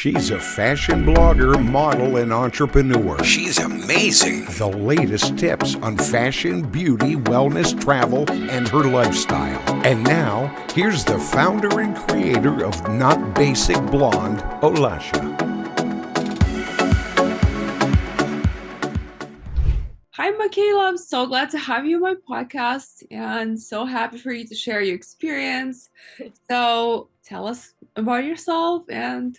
She's a fashion blogger, model, and entrepreneur. She's amazing. The latest tips on fashion, beauty, wellness, travel, and her lifestyle. And now, here's the founder and creator of Not Basic Blonde, Olasha. Hi, Mikaela. I'm so glad to have you on my podcast and so happy for you to share your experience. So tell us about yourself and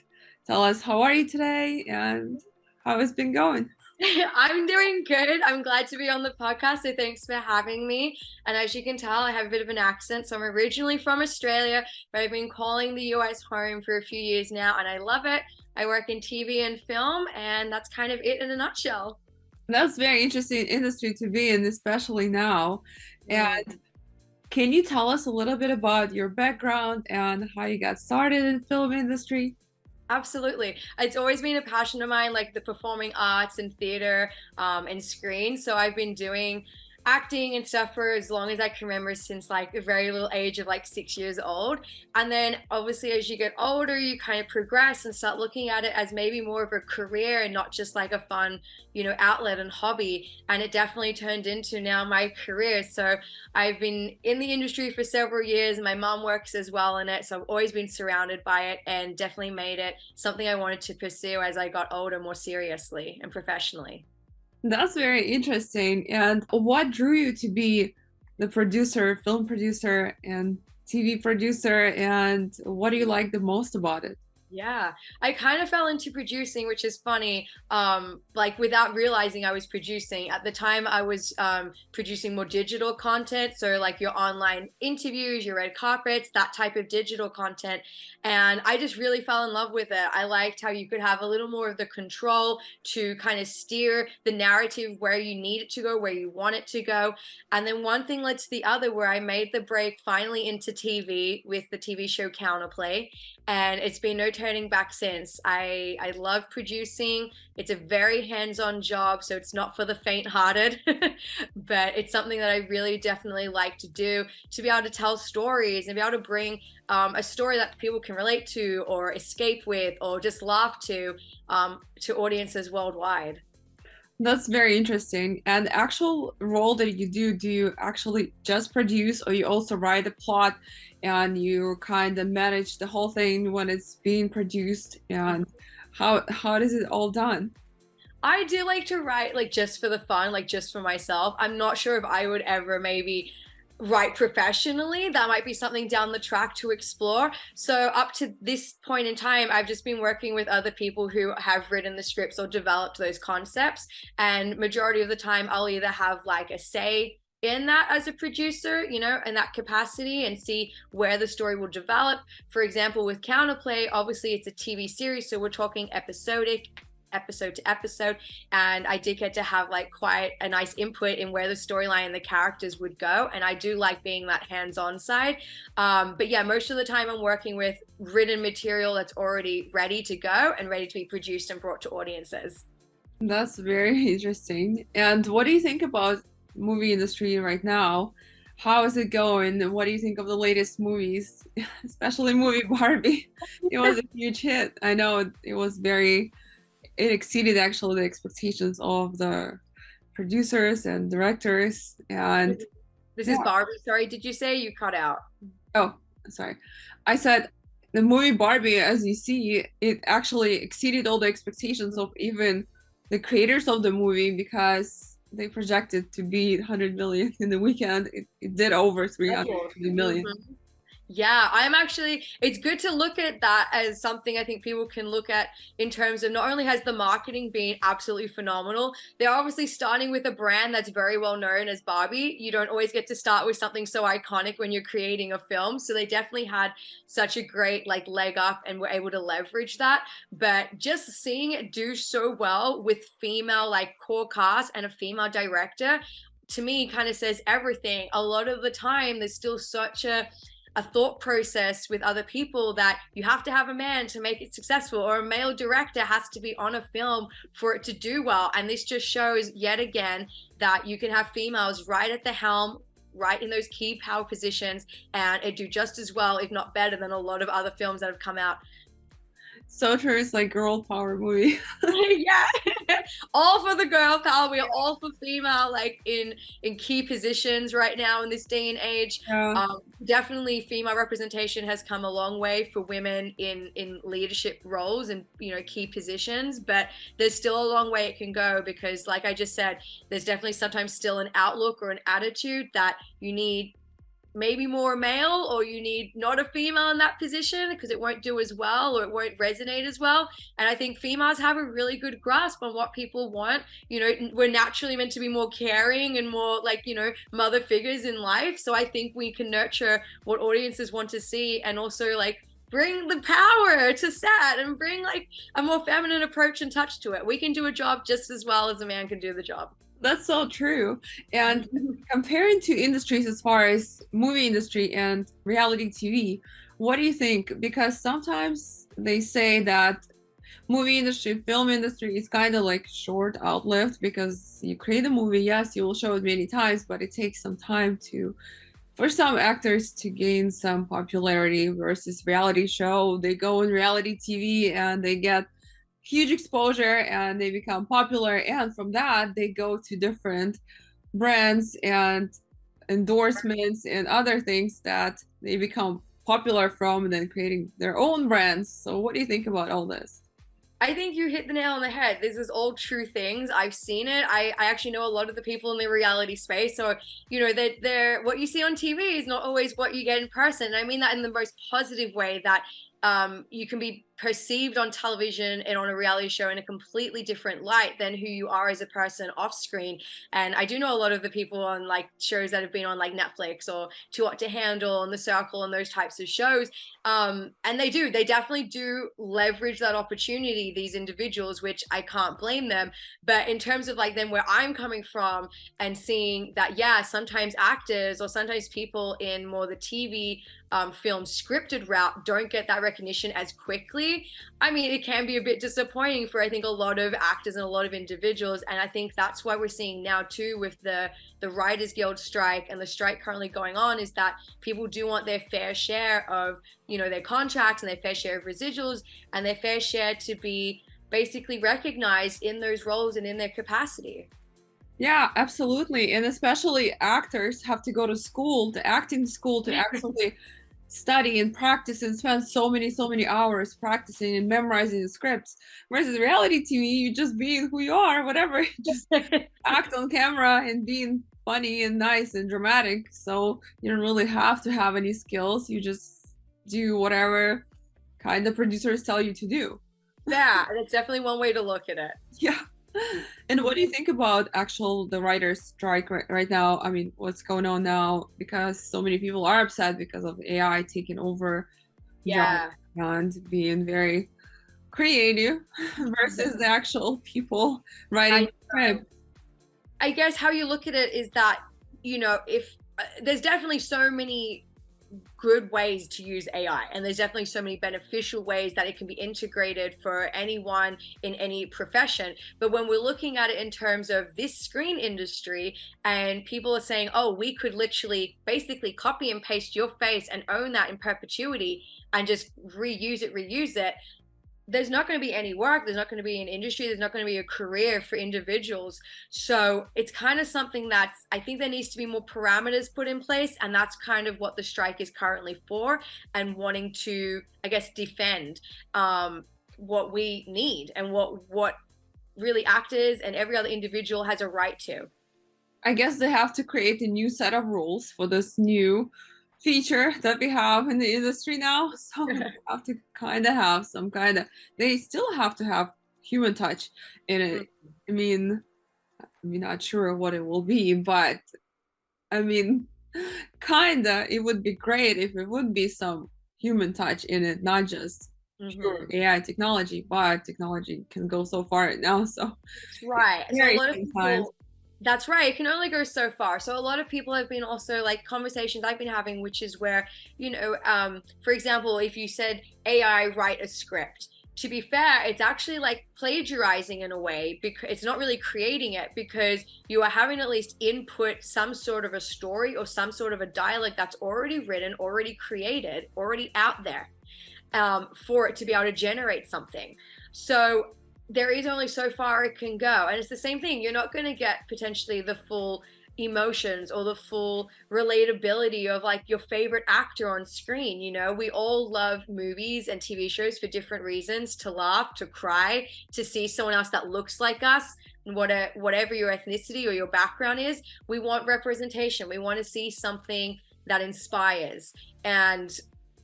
tell us how are you today and how it's been going. I'm doing good. I'm glad to be on the podcast, so thanks for having me. And as you can tell, I have a bit of an accent. So I'm originally from Australia, but I've been calling the US home for a few years now, and I love it. I work in TV and film, and that's kind of it in a nutshell. That's very interesting industry to be in, especially now. And can you tell us a little bit about your background and how you got started in the film industry? Absolutely. It's always been a passion of mine, like the performing arts and theater and screen. So I've been doing acting and stuff for as long as I can remember, since like a very little age of like 6 years old. And then obviously as you get older, you kind of progress and start looking at it as maybe more of a career and not just like a fun, outlet and hobby. And it definitely turned into now my career. So I've been in the industry for several years. My mom works as well in it. So I've always been surrounded by it and definitely made it something I wanted to pursue as I got older, more seriously and professionally. That's very interesting. And what drew you to be the producer, film producer, and TV producer? And what do you like the most about it? Yeah, I kind of fell into producing, which is funny. Like without realizing I was producing. At the time, I was producing more digital content. So like your online interviews, your red carpets, that type of digital content. And I just really fell in love with it. I liked how you could have a little more of the control to kind of steer the narrative where you need it to go, where you want it to go. And then one thing led to the other, where I made the break finally into TV with the TV show Counterplay. And it's been no turning back since. I love producing. It's a very hands-on job, so it's not for the faint-hearted, but it's something that I really definitely like to do, to be able to tell stories and be able to bring a story that people can relate to or escape with or just laugh to audiences worldwide. That's very interesting. And the actual role that you do you actually just produce, or you also write the plot and you kind of manage the whole thing when it's being produced? And how is it all done? I do like to write, like, just for the fun, like just for myself. I'm not sure if I would ever maybe write professionally. That might be something down the track to explore. So up to this point in time, I've just been working with other people who have written the scripts or developed those concepts. And majority of the time, I'll either have like a say in that as a producer, in that capacity, and see where the story will develop. For example, with Counterplay, obviously it's a TV series, so we're talking episodic, episode to episode, and I did get to have like quite a nice input in where the storyline and the characters would go, and I do like being that hands-on side. But yeah, most of the time I'm working with written material that's already ready to go and ready to be produced and brought to audiences. That's very interesting. And what do you think about movie industry right now? How is it going? And what do you think of the latest movies, especially movie Barbie? It was a huge hit. I know it exceeded actually the expectations of the producers and directors. And this is Barbie. Sorry, did you say? You cut out? Oh, sorry. I said the movie Barbie, as you see, it actually exceeded all the expectations of even the creators of the movie, because they projected to be 100 million in the weekend. It did over 350 million. Mm-hmm. Yeah, it's good to look at that as something I think people can look at in terms of not only has the marketing been absolutely phenomenal, they're obviously starting with a brand that's very well known as Barbie. You don't always get to start with something so iconic when you're creating a film. So they definitely had such a great like leg up and were able to leverage that. But just seeing it do so well with female like core cast and a female director, to me kind of says everything. A lot of the time there's still such a thought process with other people that you have to have a man to make it successful, or a male director has to be on a film for it to do well. And this just shows yet again that you can have females right at the helm, right in those key power positions, and it do just as well, if not better, than a lot of other films that have come out. So true. It's like girl power movie. Yeah, all for the girl power. We are all for female, like in key positions right now in this day and age. Yeah. Definitely, female representation has come a long way for women in leadership roles and key positions. But there's still a long way it can go because, like I just said, there's definitely sometimes still an outlook or an attitude that you need maybe more male or you need not a female in that position because it won't do as well or it won't resonate as well. And I think females have a really good grasp on what people want. We're naturally meant to be more caring and more like mother figures in life, so I think we can nurture what audiences want to see and also like bring the power to set and bring like a more feminine approach and touch to it. We can do a job just as well as a man can do the job. That's so true. And comparing to industries as far as movie industry and reality TV, what do you think? Because sometimes they say that movie industry, film industry is kind of like short outlived because you create a movie, yes, you will show it many times, but it takes some time for some actors to gain some popularity versus reality show. They go in reality TV and they get huge exposure and they become popular, and from that they go to different brands and endorsements and other things that they become popular from and then creating their own brands. So what do you think about all this? I think you hit the nail on the head. This is all true things. I've seen it. I actually know a lot of the people in the reality space. So, that they're what you see on TV is not always what you get in person. And I mean that in the most positive way, that you can be perceived on television and on a reality show in a completely different light than who you are as a person off screen. And I do know a lot of the people on like shows that have been on like Netflix or Too Hot to Handle and The Circle and those types of shows. And they definitely do leverage that opportunity, these individuals, which I can't blame them. But in terms of like then where I'm coming from and seeing that, yeah, sometimes actors or sometimes people in more the TV film scripted route don't get that recognition as quickly. I mean, it can be a bit disappointing for I think a lot of actors and a lot of individuals, and I think that's why we're seeing now too with the Writers Guild strike and the strike currently going on, is that people do want their fair share of their contracts and their fair share of residuals and their fair share to be basically recognized in those roles and in their capacity. Yeah, absolutely. And especially actors have to go to school, to acting school, to actually study and practice and spend so many hours practicing and memorizing the scripts. Versus reality TV, you just be who you are, whatever, just act on camera and being funny and nice and dramatic. So you don't really have to have any skills. You just do whatever kind of producers tell you to do. Yeah, that's definitely one way to look at it. Yeah. And what do you think about the writers' strike right now? I mean, what's going on now? Because so many people are upset because of AI taking over Yeah. and being very creative versus the actual people writing scripts. I guess how you look at it is that, if there's definitely so many good ways to use AI, and there's definitely so many beneficial ways that it can be integrated for anyone in any profession. But when we're looking at it in terms of this screen industry and people are saying, oh, we could literally basically copy and paste your face and own that in perpetuity and just reuse it, there's not going to be any work, there's not going to be an industry, there's not going to be a career for individuals. So it's kind of something that's, I think there needs to be more parameters put in place, and that's kind of what the strike is currently for, and wanting to, I guess, defend what we need and what really actors and every other individual has a right to. I guess they have to create a new set of rules for this new feature that we have in the industry now. So we have to kind of have they still have to have human touch in it. I mean, I'm not sure what it will be, but I mean, kinda, it would be great if it would be some human touch in it, not just pure AI technology, but technology can go so far now. So right. So a lot of times. people, that's right. It can only go so far. So a lot of people have been also like conversations I've been having, which is where, for example, if you said AI write a script, to be fair, it's actually like plagiarizing in a way, because it's not really creating it, because you are having at least input some sort of a story or some sort of a dialogue that's already written, already created, already out there. for it to be able to generate something. So there is only so far it can go. And it's the same thing. You're not going to get potentially the full emotions or the full relatability of like your favorite actor on screen. You know, we all love movies and TV shows for different reasons, to laugh, to cry, to see someone else that looks like us. Whatever your ethnicity or your background is, we want representation. We want to see something that inspires. And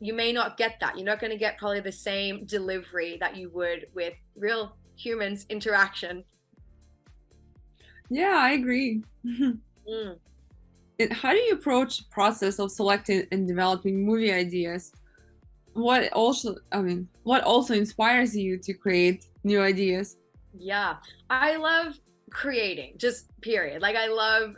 you may not get that. You're not going to get probably the same delivery that you would with real humans interaction. Yeah, I agree. Mm. And how do you approach the process of selecting and developing movie ideas? What also inspires you to create new ideas? Yeah, I love creating, just period. Like, I love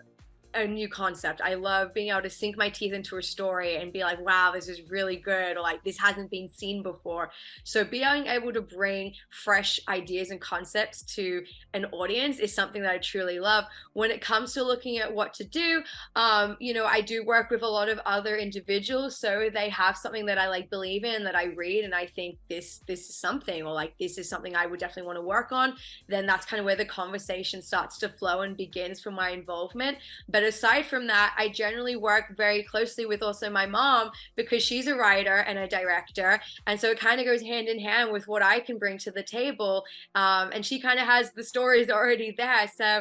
a new concept. I love being able to sink my teeth into a story and be like, wow, this is really good, or like, this hasn't been seen before. So being able to bring fresh ideas and concepts to an audience is something that I truly love. When it comes to looking at what to do, I do work with a lot of other individuals, so they have something that I like believe in, that I read, and I think this is something, or like, this is something I would definitely want to work on. Then that's kind of where the conversation starts to flow and begins for my involvement. But aside from that, I generally work very closely with also my mom, because she's a writer and a director. And so it kind of goes hand in hand with what I can bring to the table. And she kind of has the stories already there. So,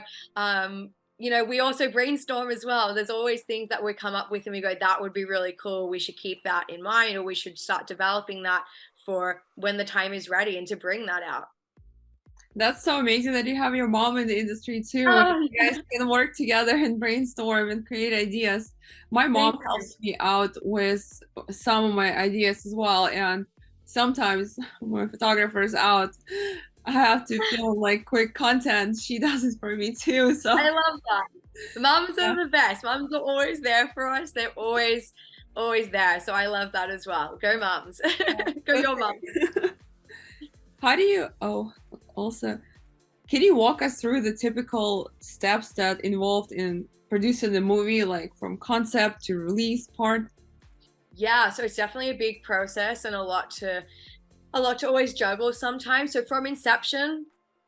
we also brainstorm as well. There's always things that we come up with and we go, that would be really cool. We should keep that in mind, or we should start developing that for when the time is ready and to bring that out. That's so amazing that you have your mom in the industry too. Oh, You guys can work together and brainstorm and create ideas. My mom helps me out with some of my ideas as well. And sometimes when photographer's out, I have to film like quick content. She does it for me too. So I love that. Moms are the best. Moms are always there for us. They're always there. So I love that as well. Go moms. Go your mom. How do you, also, can you walk us through the typical steps that involved in producing the movie, like from concept to release part? Yeah, so it's definitely a big process and a lot to always juggle sometimes. So from inception,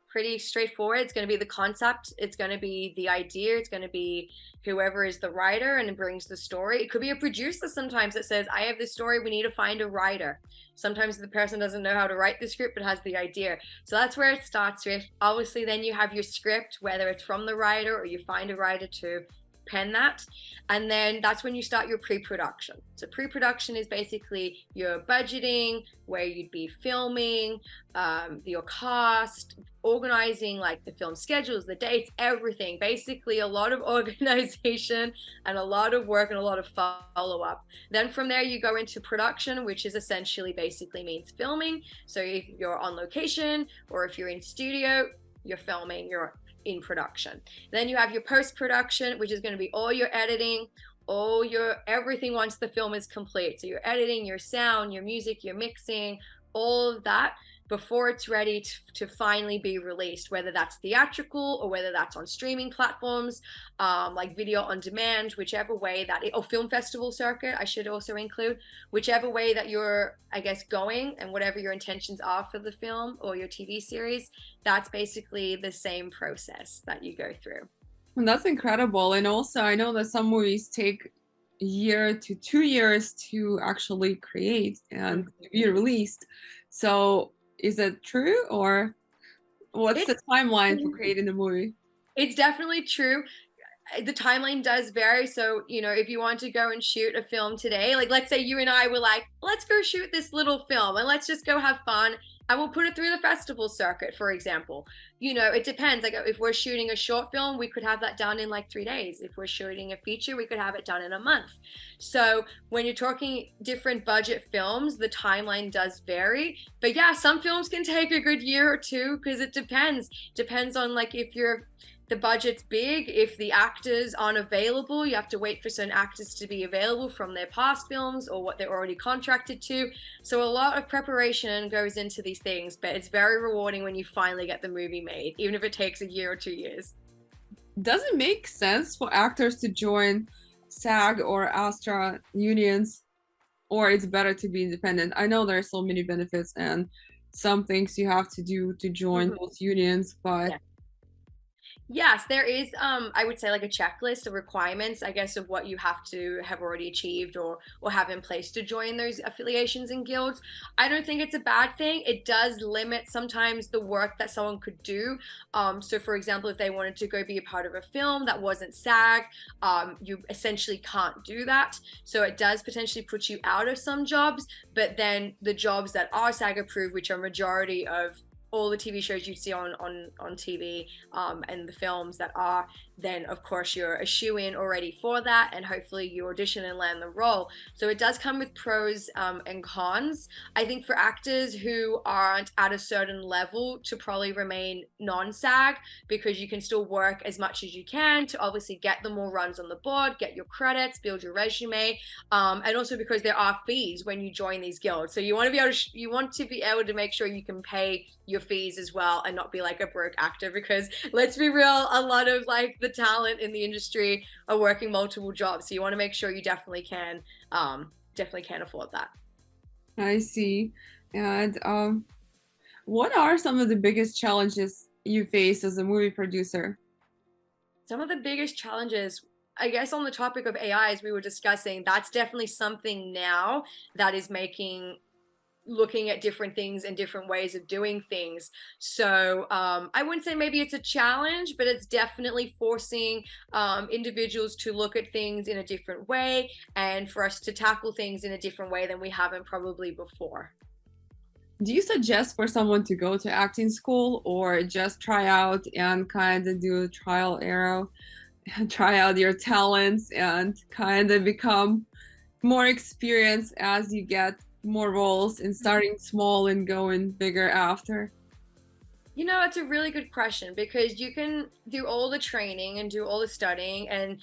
pretty straightforward. It's going to be the concept, it's going to be the idea, it's going to be whoever is the writer and brings the story. It could be a producer sometimes that says, I have this story, we need to find a writer. Sometimes the person doesn't know how to write the script but has the idea. So that's where it starts with. Obviously, then you have your script, whether it's from the writer or you find a writer to pen that. And then that's when you start your pre-production. So pre-production is basically your budgeting, where you'd be filming, your cast, organizing like the film schedules, the dates, everything. Basically a lot of organization and a lot of work and a lot of follow-up. Then from there you go into production, which is essentially basically means filming. So if you're on location or if you're in studio, you're filming, you're in production. Then you have your post-production, which is going to be all your editing, all your everything once the film is complete. So your editing, your sound, your music, your mixing, all of that before it's ready to finally be released, whether that's theatrical or whether that's on streaming platforms, like video on demand, whichever way that or film festival circuit, I should also include, whichever way that you're, I guess, going and whatever your intentions are for the film or your TV series, that's basically the same process that you go through. And that's incredible. And also I know that some movies take a year to 2 years to actually create and be released. So is that true, or what's the timeline for creating a movie? It's definitely true. The timeline does vary. So, if you want to go and shoot a film today, like let's say you and I were like, let's go shoot this little film and let's just go have fun. I will put it through the festival circuit, for example. It depends. Like if we're shooting a short film, we could have that done in like 3 days. If we're shooting a feature, we could have it done in a month. So when you're talking different budget films, the timeline does vary. But yeah, some films can take a good year or two because it depends on like if the budget's big, if the actors aren't available, you have to wait for certain actors to be available from their past films or what they're already contracted to. So a lot of preparation goes into these things, but it's very rewarding when you finally get the movie made, even if it takes a year or 2 years. Does it make sense for actors to join SAG or ASTRA unions, or it's better to be independent? I know there are so many benefits and some things you have to do to join Mhm. those unions, but Yes, there is I would say like a checklist of requirements, I guess, of what you have to have already achieved or have in place to join those affiliations and guilds. I don't think it's a bad thing. It does limit sometimes the work that someone could do. So for example, if they wanted to go be a part of a film that wasn't SAG, you essentially can't do that. So it does potentially put you out of some jobs, but then the jobs that are SAG approved, which are majority of all the TV shows you see on TV, and the films that are, then of course you're a shoe in already for that, and hopefully you audition and land the role. So it does come with pros and cons. I think for actors who aren't at a certain level to probably remain non-SAG, because you can still work as much as you can to obviously get the more runs on the board, get your credits, build your resume, and also because there are fees when you join these guilds. So you want to be able to you want to be able to make sure you can pay your fees as well and not be like a broke actor, because let's be real, a lot of like the talent in the industry are working multiple jobs, so you want to make sure you definitely can afford that. I see. And what are some of the biggest challenges you face as a movie producer? Some of the biggest challenges, I guess, on the topic of AI, as we were discussing, that's definitely something now that is making looking at different things and different ways of doing things. So I wouldn't say maybe it's a challenge, but it's definitely forcing individuals to look at things in a different way and for us to tackle things in a different way than we haven't probably before. Do you suggest for someone to go to acting school or just try out and kind of do a trial error, try out your talents and kind of become more experienced as you get more roles and starting small and going bigger after? You know, it's a really good question because you can do all the training and do all the studying, and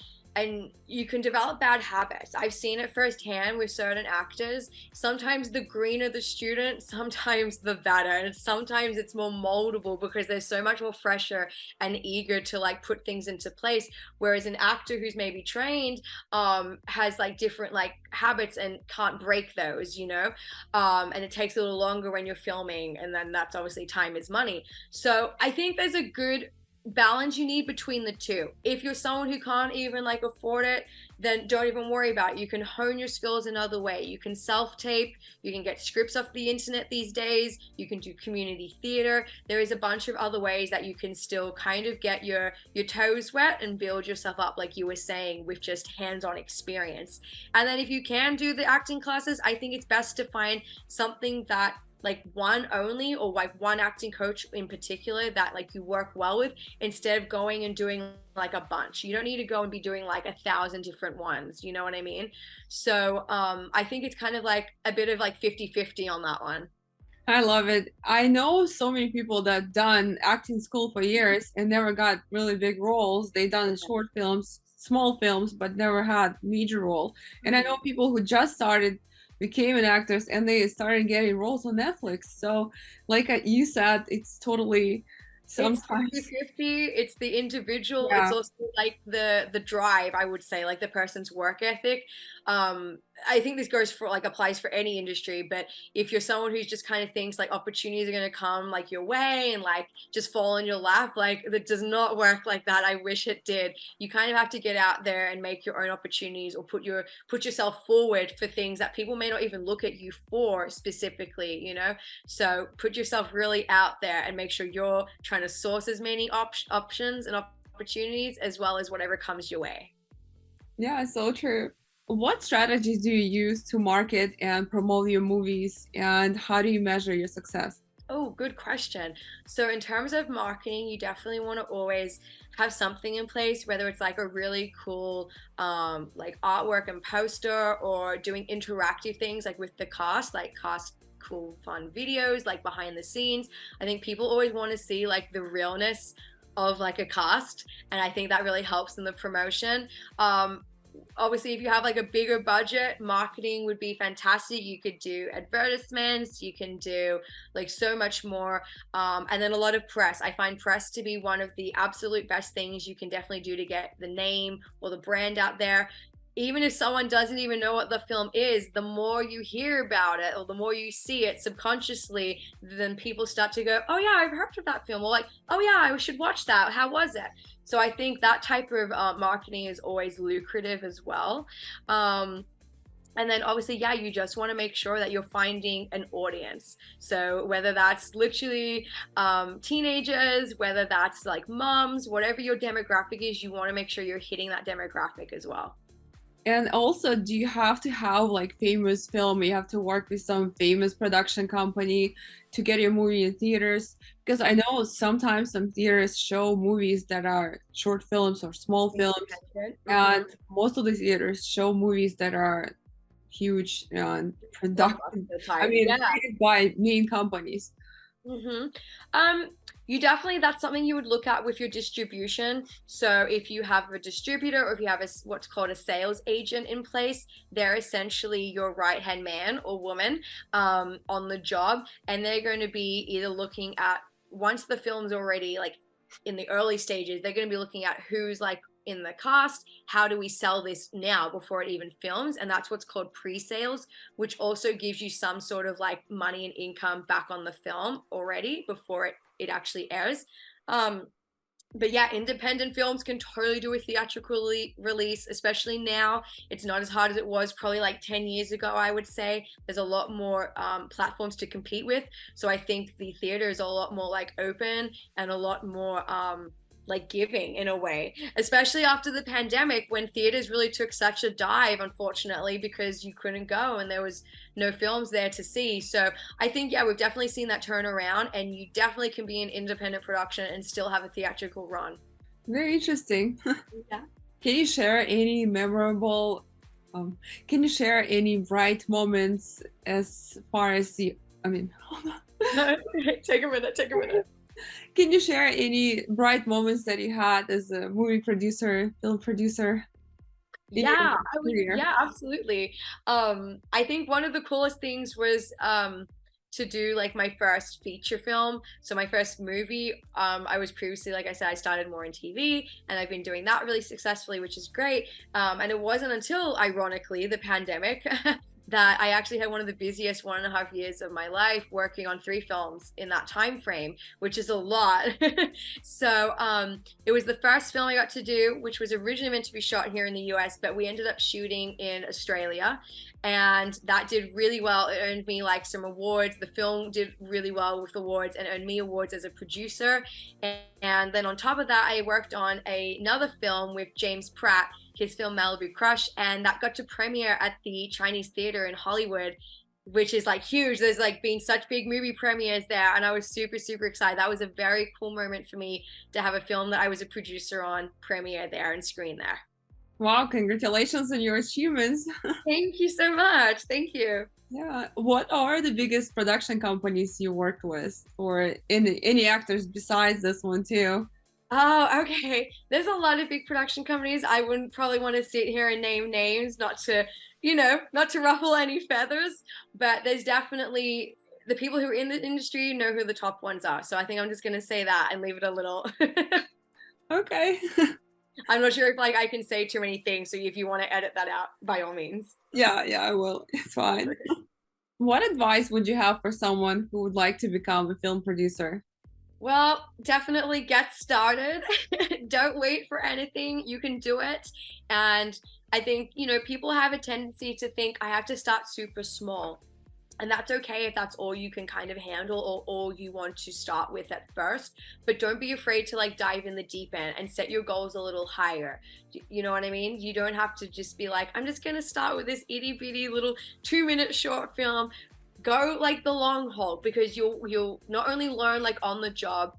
you can develop bad habits. I've seen it firsthand with certain actors. Sometimes the greener the student, sometimes the better. And sometimes it's more moldable because they're so much more fresher and eager to like put things into place. Whereas an actor who's maybe trained has like different like habits and can't break those, you know? And it takes a little longer when you're filming, and then that's obviously time is money. So I think there's a good balance you need between the two. If you're someone who can't even like afford it, then don't even worry about it. You can hone your skills another way. You can self-tape, you can get scripts off the internet these days, you can do community theater. There is a bunch of other ways that you can still kind of get your toes wet and build yourself up, like you were saying, with just hands-on experience. And then if you can do the acting classes, I think it's best to find something that like one only, or like one acting coach in particular that like you work well with, instead of going and doing like a bunch. You don't need to go and be doing like 1,000 different ones, you know what I mean? So I think it's kind of like a bit of like 50-50 on that one. I love it. I know so many people that done acting school for years and never got really big roles. They done short films, small films, but never had major role. And I know people who just started became an actors and they started getting roles on Netflix. So like you said, it's totally It's sometimes 50-50. It's the individual. It's yeah. also like the drive, I would say, like the person's work ethic. I think this goes for like applies for any industry, but if you're someone who's just kind of thinks like opportunities are gonna come like your way and like just fall in your lap, like that does not work like that. I wish it did. You kind of have to get out there and make your own opportunities, or put yourself forward for things that people may not even look at you for specifically, you know? So put yourself really out there and make sure you're trying to source as many options and opportunities as well as whatever comes your way. Yeah, so true. What strategies do you use to market and promote your movies, and how do you measure your success? Oh, good question. So, in terms of marketing, you definitely want to always have something in place, whether it's like a really cool like artwork and poster, or doing interactive things like with the cast, like cast cool fun videos like behind the scenes. I think people always want to see like the realness of like a cast, and I think that really helps in the promotion. Obviously, if you have like a bigger budget, marketing would be fantastic. You could do advertisements, you can do like so much more, and then a lot of press. I find press to be one of the absolute best things you can definitely do to get the name or the brand out there. even if someone doesn't even know what the film is, the more you hear about it or the more you see it subconsciously, then people start to go, oh yeah, I've heard of that film, or like, oh yeah, I should watch that, how was it? So I think that type of marketing is always lucrative as well. um, and then obviously, yeah, you just want to make sure that you're finding an audience. So whether that's literally teenagers, whether that's like moms, whatever your demographic is, you want to make sure you're hitting that demographic as well. And also, do you have to have like famous film? You have to work with some famous production company to get your movie in theaters? Because I know sometimes some theaters show movies that are short films or small films, and most of the theaters show movies that are huge and production. Blockbuster I type. mean, Yeah. created by main companies. Mm-hmm. You definitely, that's something you would look at with your distribution. So if you have a distributor or if you have what's called a sales agent in place, they're essentially your right-hand man or woman on the job, and they're going to be either looking at, once the film's already like in the early stages, they're going to be looking at who's like in the cast, how do we sell this now before it even films, and that's what's called pre-sales, which also gives you some sort of like money and income back on the film already before it actually airs. But yeah, independent films can totally do a theatrical release, especially now. It's not as hard as it was probably like 10 years ago, I would say. There's a lot more platforms to compete with. So I think the theater is a lot more like open and a lot more like giving in a way, especially after the pandemic when theaters really took such a dive, unfortunately, because you couldn't go and there was no films there to see. So I think, yeah, we've definitely seen that turn around, and you definitely can be an independent production and still have a theatrical run. Very interesting. Yeah. Can you share any memorable, can you share any bright moments as far as the, I mean, hold on. Take a minute, take a minute. Can you share any bright moments that you had as a movie producer, film producer? Yeah, yeah, absolutely. I think one of the coolest things was to do like my first feature film. So my first movie, I was previously, like I said, I started more in TV and I've been doing that really successfully, which is great. And it wasn't until, ironically, the pandemic that I actually had one of the busiest 1.5 years of my life, working on 3 films in that time frame, which is a lot. So it was the first film I got to do, which was originally meant to be shot here in the US, but we ended up shooting in Australia, and that did really well. It earned me like some awards. The film did really well with awards and earned me awards as a producer. And then on top of that, I worked on another film with James Pratt, his film Malibu Crush, and that got to premiere at the Chinese Theater in Hollywood, which is like huge. There's like been such big movie premieres there, and I was super, super excited. That was a very cool moment for me to have a film that I was a producer on premiere there and screen there. Wow, congratulations on your achievements. Thank you so much. Thank you. Yeah. What are the biggest production companies you worked with, or any actors besides this one too? Oh, okay. There's a lot of big production companies. I wouldn't probably want to sit here and name names, not to, not to ruffle any feathers, but there's definitely the people who are in the industry know who the top ones are. So I think I'm just going to say that and leave it a little. Okay. I'm not sure if like I can say too many things, so if you want to edit that out, by all means. Yeah, I will. It's fine. What advice would you have for someone who would like to become a film producer? Well, definitely get started. Don't wait for anything. You can do it. And I think, people have a tendency to think I have to start super small. And that's okay if that's all you can kind of handle or all you want to start with at first. But don't be afraid to like dive in the deep end and set your goals a little higher. You know what I mean? You don't have to just be like, I'm just going to start with this itty bitty little 2-minute short film. Go like the long haul, because you'll not only learn like on the job,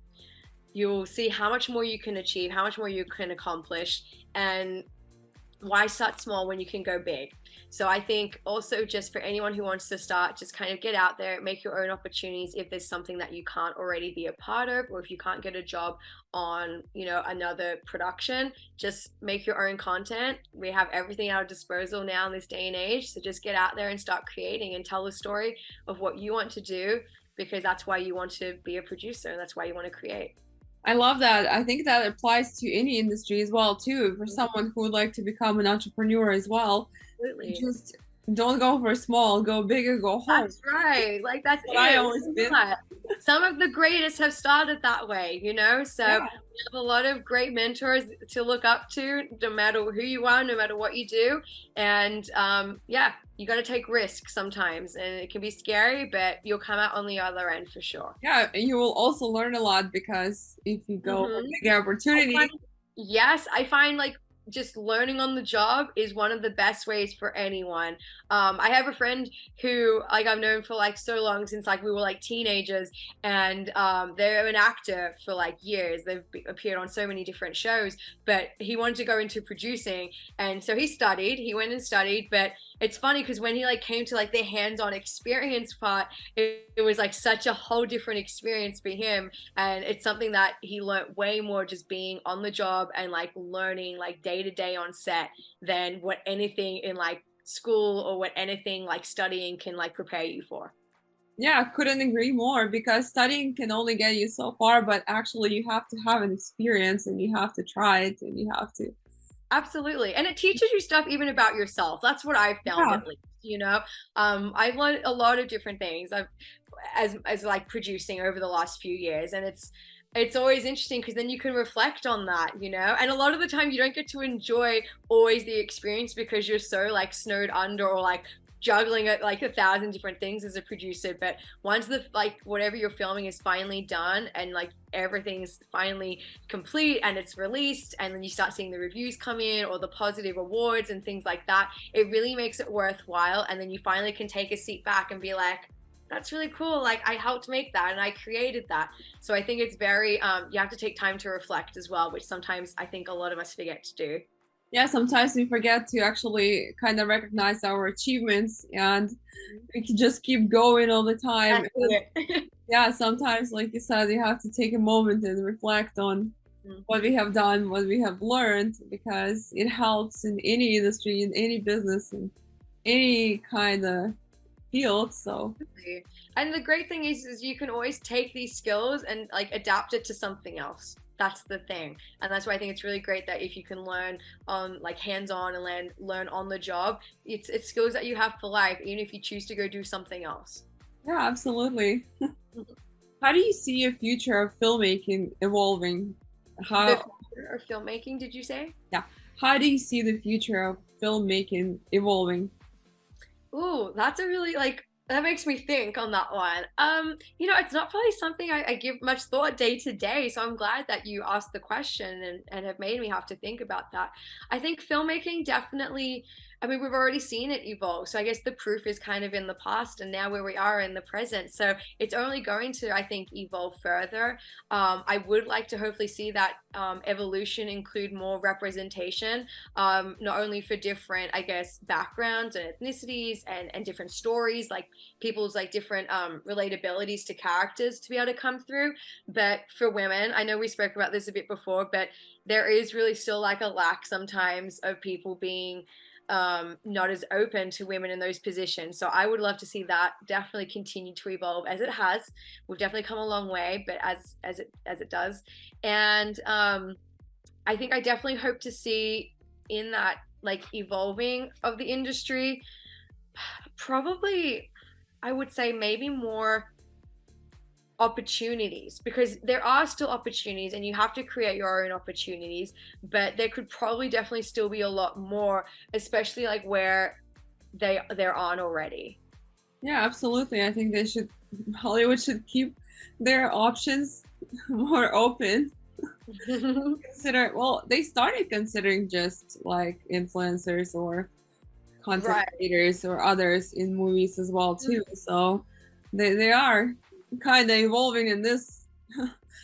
you'll see how much more you can achieve, how much more you can accomplish, and why start small when you can go big. So I think also, just for anyone who wants to start, just kind of get out there, make your own opportunities. If there's something that you can't already be a part of, or if you can't get a job on, another production, just make your own content. We have everything at our disposal now in this day and age. So just get out there and start creating and tell the story of what you want to do, because that's why you want to be a producer and that's why you want to create. I love that. I think that applies to any industry as well, too. For someone who would like to become an entrepreneur as well, Absolutely. just don't go for small, go big or go home. That's right. Like that's What I it. always Why been. not? Some of the greatest have started that way, you know? So Yeah. we have a lot of great mentors to look up to, no matter who you are, no matter what you do. And yeah, you got to take risks sometimes, and it can be scary, but you'll come out on the other end for sure. Yeah, and you will also learn a lot because if you go for Mhm. big opportunity, Yes, I find like just learning on the job is one of the best ways for anyone. I have a friend who like I've known for like so long, since like we were like teenagers, and they're an actor for like years. They've appeared on so many different shows, but he wanted to go into producing, and so he went and studied, but it's funny because when he like came to like the hands-on experience part, it was like such a whole different experience for him, and it's something that he learned way more just being on the job and like learning like day to day on set than what anything in like school or what anything like studying can like prepare you for. yeah, I couldn't agree more because studying can only get you so far, but actually you have to have an experience and you have to try it and you have to. Absolutely. And it teaches you stuff even about yourself. That's what I've found Yeah. at least, you know. I've learned a lot of different things. I've as like producing over the last few years, and it's always interesting because then you can reflect on that, you know. And a lot of the time you don't get to enjoy always the experience because you're so like snowed under or like juggling at like 1,000 different things as a producer. But once the like whatever you're filming is finally done and like everything's finally complete and it's released, and then you start seeing the reviews come in or the positive awards and things like that, it really makes it worthwhile. And then you finally can take a seat back and be like, that's really cool, like I helped make that and I created that. So I think it's very you have to take time to reflect as well, which sometimes I think a lot of us forget to do. Yeah, sometimes we forget to actually kind of recognize our achievements and we can just keep going all the time. That's And it. yeah, sometimes, like you said, you have to take a moment and reflect on what we have done, what we have learned, because it helps in any industry, in any business, in any kind of field. So And the great thing is you can always take these skills and like adapt it to something else. That's the thing. And that's why I think it's really great that if you can learn on like hands-on and learn on the job, it's skills that you have for life, even if you choose to go do something else. yeah, absolutely. How do you see a future of filmmaking evolving? The How, future of filmmaking, did you say? yeah, how do you see the future of filmmaking evolving? Ooh, that's a really like that makes me think on that one. You know, it's not probably something I give much thought day to day. So I'm glad that you asked the question and have made me have to think about that. I think filmmaking definitely, I mean, we've already seen it evolve. So I guess the proof is kind of in the past and now where we are in the present. So it's only going to, I think, evolve further. I would like to hopefully see that evolution include more representation, not only for different, I guess, backgrounds and ethnicities and different stories, like people's like different relatabilities to characters to be able to come through, but for women, I know we spoke about this a bit before, but there is really still like a lack sometimes of people being not as open to women in those positions. So I would love to see that definitely continue to evolve as it has. We've definitely come a long way, but as it does. And I think I definitely hope to see in that like evolving of the industry, probably I would say maybe more opportunities, because there are still opportunities and you have to create your own opportunities, but there could probably definitely still be a lot more, especially like where there aren't already. Yeah, absolutely. I think Hollywood should keep their options more open. Consider, well, they started considering just like influencers or content Right. creators or others in movies as well too. So they are kind of evolving in this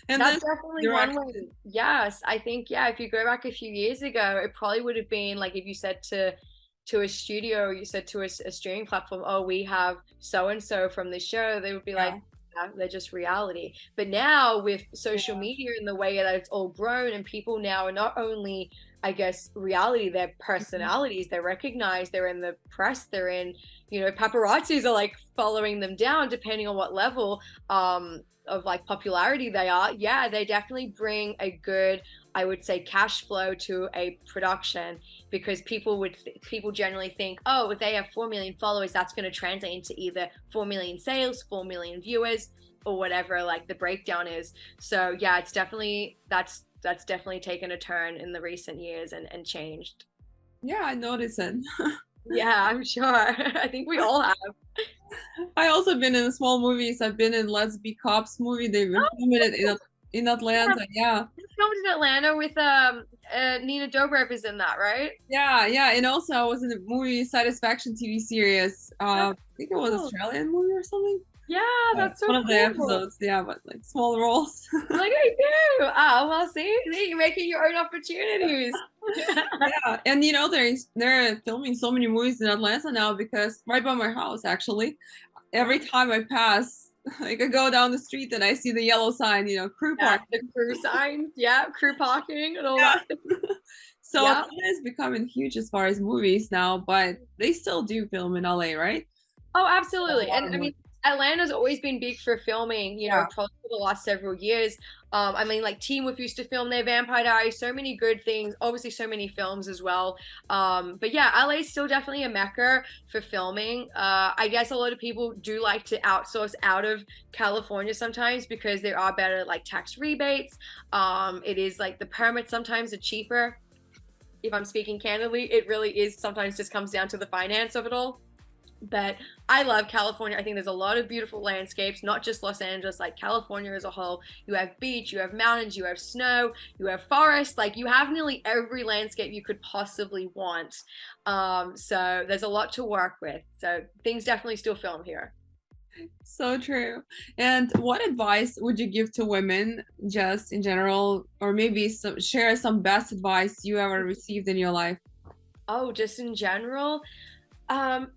in That's this definitely one direction. way. Yes, I think yeah, if you go back a few years ago, it probably would have been like if you said to a studio, you said to a streaming platform, "Oh, we have so and so from the show," they would be like, Yeah, "Yeah, they're just reality." But now with social yeah, media and the way that it's all grown, and people now are not only, I guess, reality, they're mhm, personalities, they're recognized, they're in the press, they're in you know, paparazzis are like following them down depending on what level of like popularity they are. Yeah, they definitely bring a good, I would say, cash flow to a production, because people generally think, oh, if they have 4 million followers, that's going to translate into either 4 million sales, 4 million viewers, or whatever like the breakdown is. So yeah, it's definitely that's definitely taken a turn in the recent years and changed. Yeah, I noticed it. Yeah, I'm sure. I think we all have. I also been in small movies. I've been in Let's Be Cops movie. They were filming it in Atlanta. Yeah. You filmed in Atlanta with Nina Dobrev is in that, right? Yeah, yeah. And also I was in the movie Satisfaction TV series. I think it was Cool. Australian movie or something. Yeah, that's so One of the cool. episodes, yeah, but like small roles. Like I do. Oh, well, see, you're making your own opportunities. Yeah, and you know they're filming so many movies in Atlanta now because right by my house actually, every time I pass, like I go down the street and I see the yellow sign, you know, crew Yeah, park. the crew signs, yeah, crew parking and all Yeah. that. So Yeah. Atlanta is becoming huge as far as movies now, but they still do film in LA, right? Oh, A absolutely. lot And of I movies. mean, Atlanta's always been big for filming, you know, Yeah. probably for the last several years. I mean, like Teen Wolf used to film their Vampire Diaries, so many good things, obviously so many films as well. But yeah, LA is still definitely a mecca for filming. I guess a lot of people do like to outsource out of California sometimes because there are better like tax rebates. It is like the permits sometimes are cheaper. If I'm speaking candidly, it really is sometimes just comes down to the finance of it all. But I love California. I think there's a lot of beautiful landscapes, not just Los Angeles, like California as a whole. You have beach, you have mountains, you have snow, you have forest, like you have nearly every landscape you could possibly want. So there's a lot to work with. So things definitely still film here. So true. And what advice would you give to women just in general, or maybe share some best advice you ever received in your life? Oh, just in general,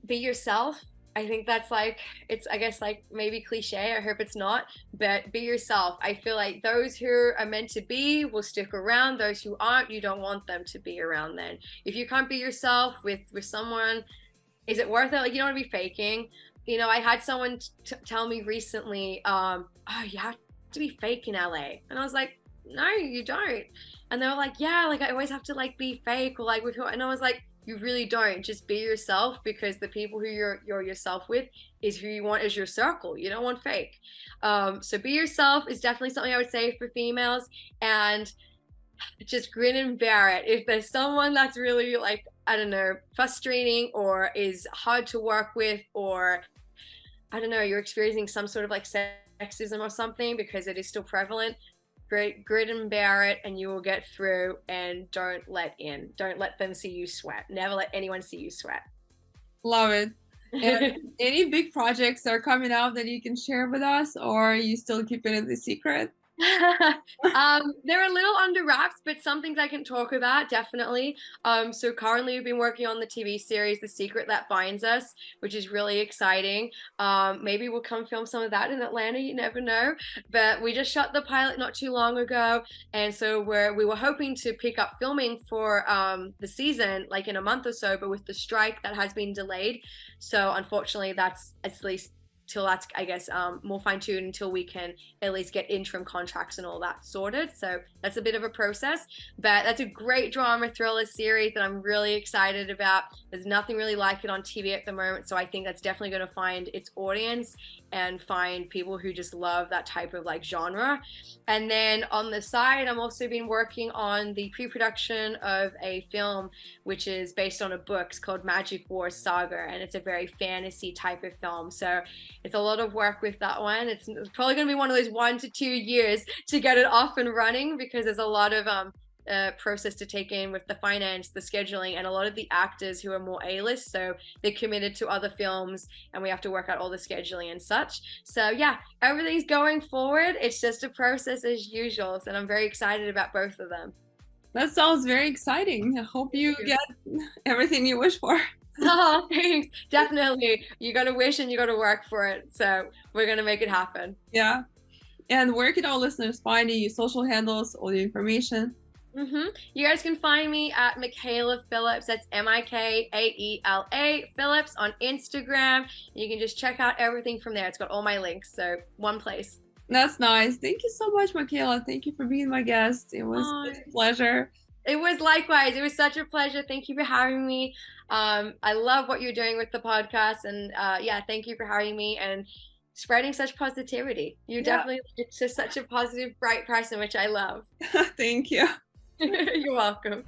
be yourself. I think that's like, it's, I guess, like maybe cliche. I hope it's not, but be yourself. I feel like those who are meant to be will stick around. Those who aren't, you don't want them to be around then. If you can't be yourself with someone, is it worth it? Like, you don't want to be faking. You know, I had someone tell me recently, oh, you have to be fake in LA. And I was like, no, you don't. And they were like, yeah, like I always have to like be fake or like with who, and I was like, you really don't. Just be yourself, because the people who you're yourself with is who you want as your circle. You don't want fake. So be yourself is definitely something I would say for females, and just grin and bear it. If there's someone that's really like, I don't know, frustrating or is hard to work with, or I don't know, you're experiencing some sort of like sexism or something, because it is still prevalent, grit and bear it, and you will get through. And don't let them see you sweat. Never let anyone see you sweat. Love it. And any big projects that are coming out that you can share with us, or are you still keeping it a secret? They're a little under wraps, but some things I can talk about, definitely. So currently we've been working on the TV series The Secret That Binds Us, which is really exciting. Maybe we'll come film some of that in Atlanta, you never know. But we just shot the pilot not too long ago, and so we were hoping to pick up filming for the season like in a month or so, but with the strike that has been delayed. So unfortunately that's at least till that's, I guess, more fine-tuned until we can at least get interim contracts and all that sorted. So that's a bit of a process, but that's a great drama thriller series that I'm really excited about. There's nothing really like it on TV at the moment, so I think that's definitely going to find its audience and find people who just love that type of like genre. And then on the side, I'm also been working on the pre-production of a film which is based on a book. It's called Magic Wars Saga, and it's a very fantasy type of film. So it's a lot of work with that one. It's probably going to be one of those 1 to 2 years to get it off and running, because there's a lot of process to take in with the finance, the scheduling, and a lot of the actors who are more A-list, so they're committed to other films, and we have to work out all the scheduling and such. So yeah, everything's going forward. It's just a process as usual, and I'm very excited about both of them. That sounds very exciting. I hope you get everything you wish for. Oh, thanks. Definitely. You got to wish and you got to work for it. So we're going to make it happen. Yeah. And where can our listeners find you? Social handles, all the information? You guys can find me at Mikaela Phillips. That's Mikaela Phillips on Instagram. You can just check out everything from there. It's got all my links, so one place. That's nice. Thank you so much, Mikaela. Thank you for being my guest. It was such a pleasure. It was likewise. It was such a pleasure. Thank you for having me. I love what you're doing with the podcast, and yeah, thank you for having me and spreading such positivity. You're definitely just such a positive, bright person, which I love. Thank you. You're welcome.